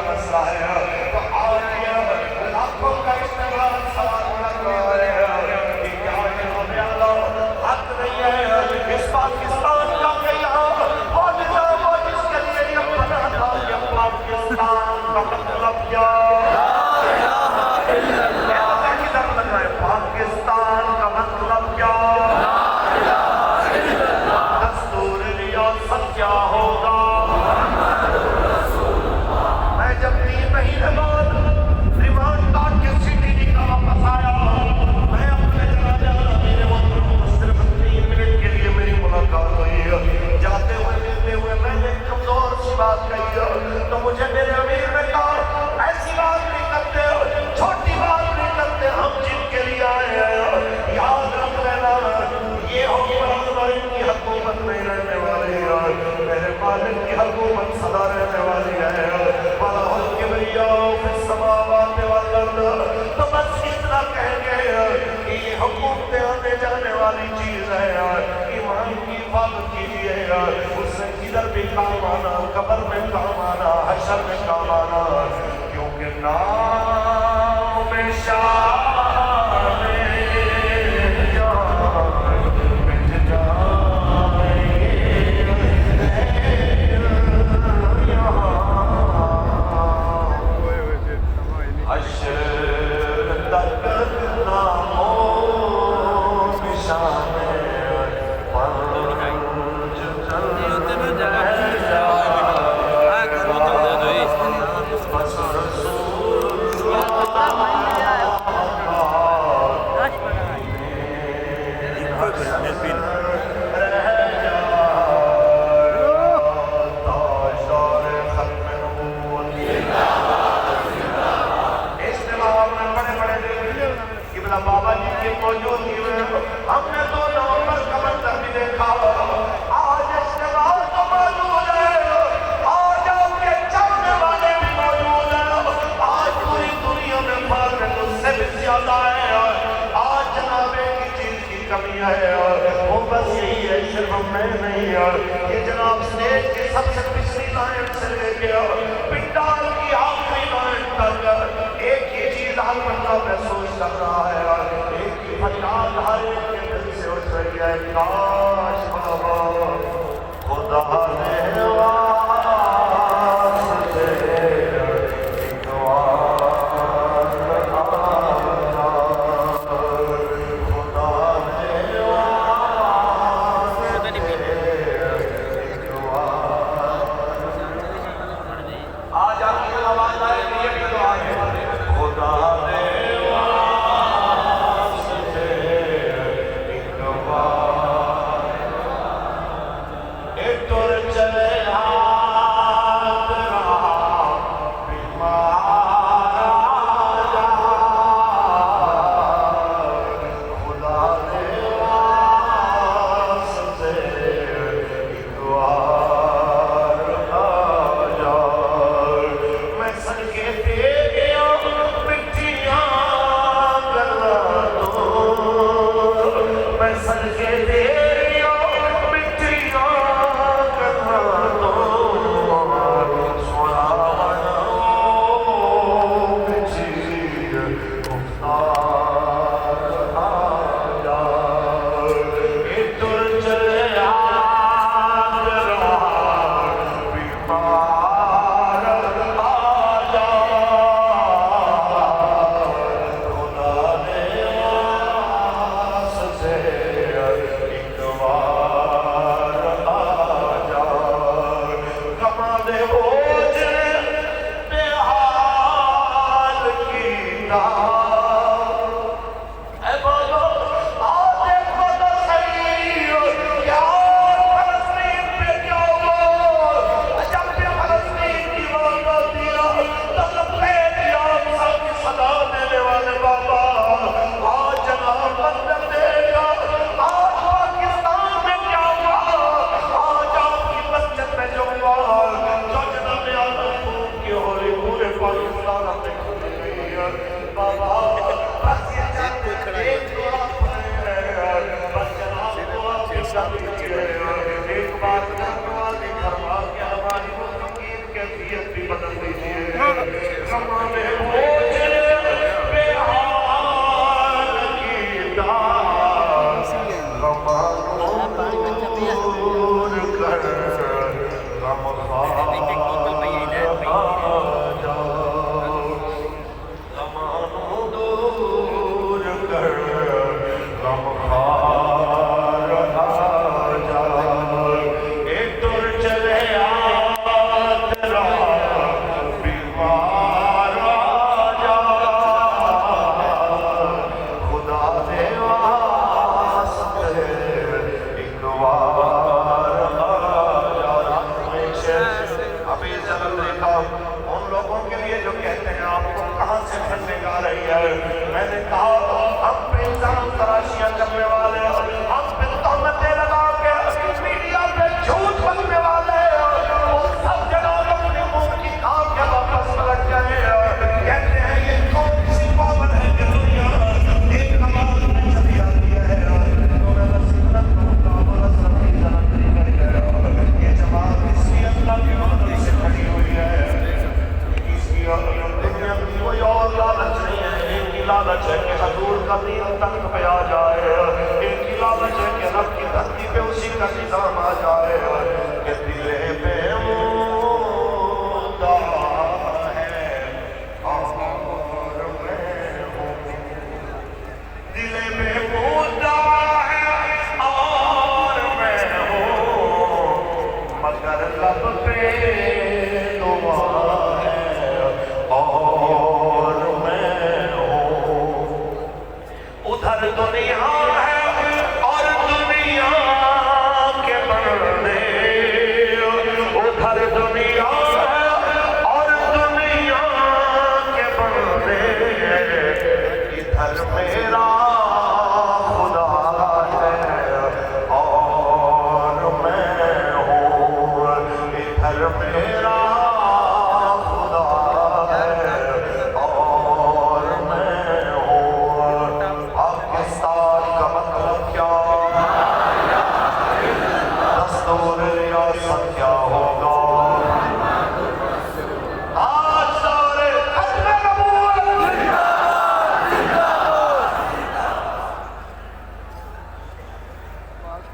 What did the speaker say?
का मसला है। तो आज ये लाखों का इस्तेमाल सवाल कर रहे हैं कि क्या ये हमें हक नहीं है इस पाकिस्तान का यहाँ वो निजाम हो जिसके लिए ये बना था। ये पाकिस्तान का मतलब क्या? किधर लग रहा है? पाकिस्तान का मतलब क्या? दस्तूर रियासत क्या होगा? मैं जब 3 महीने बाद रिमांड काट के सिटी का वापस आया, मैं अपने जनाजा मेरे वक्त सिर्फ 3 मिनट के लिए मेरी मुलाकात हुई। जाते हुए मिलते हुए मैंने एक कमजोर सी बात कही तो मुझे मेरे अमीर ने कहा ऐसी बात नहीं करते, छोटी बात नहीं करते, हम जिनके लिए आए हैं याद रख लेना ये हुकूमत की हुकूमत नहीं रहने वाली है, मेरे मालिक की हुकूमत सदा रहने वाली है। तो बस इतना कहेंगे कि ये हुकूमतें आने जाने वाली चीज है, ईमान की हिफाजत कीजिएगा, उससे किधर भी काम आना, कब्र में काम आना, हशर में काम आना, क्योंकि नाम में शान बाबा जी की मौजूदगी में हमने 2 नवंबर का मंजर भी देखा। आज इस्तेमाल तो मौजूद है, आज आपके चाहने वाले भी मौजूद हैं, आज पूरी दुनिया में फारिग उससे भी ज्यादा है। आज जनाब एक चीज की कमी है, वो बस यही है, सिर्फ मैं नहीं है, ये जनाब स्टेज की सबसे पिछली लाइन से लेके पिंडाल की आखिरी लाइन तक एक ही चीज हर बंदा महसूस कर रहा है, एक ही फरियाद हर एक के दिल से उठ रही है, काश बाबा खुदा ने एक बात फरमा के हमारी कैफियत भी बदल दीजिए। कमाने बोझ बेहाल कीता गमानो दूर कर मैंने कहा हम पे इंसान तराशियां करने वाले हम पे तहमतें लगा के मीडिया पे झूठ बोलने वाले वो सब जनाब अपने मुंह की खाम के वापस पलट गए कहते हैं ये कौन सी पावर है कि दुनिया एक नमाज में चली आती है उन्होंने रसूलत को मुकाबला सभी जानकारी कर गया ये जमात इसी अल्लाह की मदद से खड़ी हुई है इसकी दुनिया की कोई और लालच नहीं है लालच है कि हजूर का दीन तक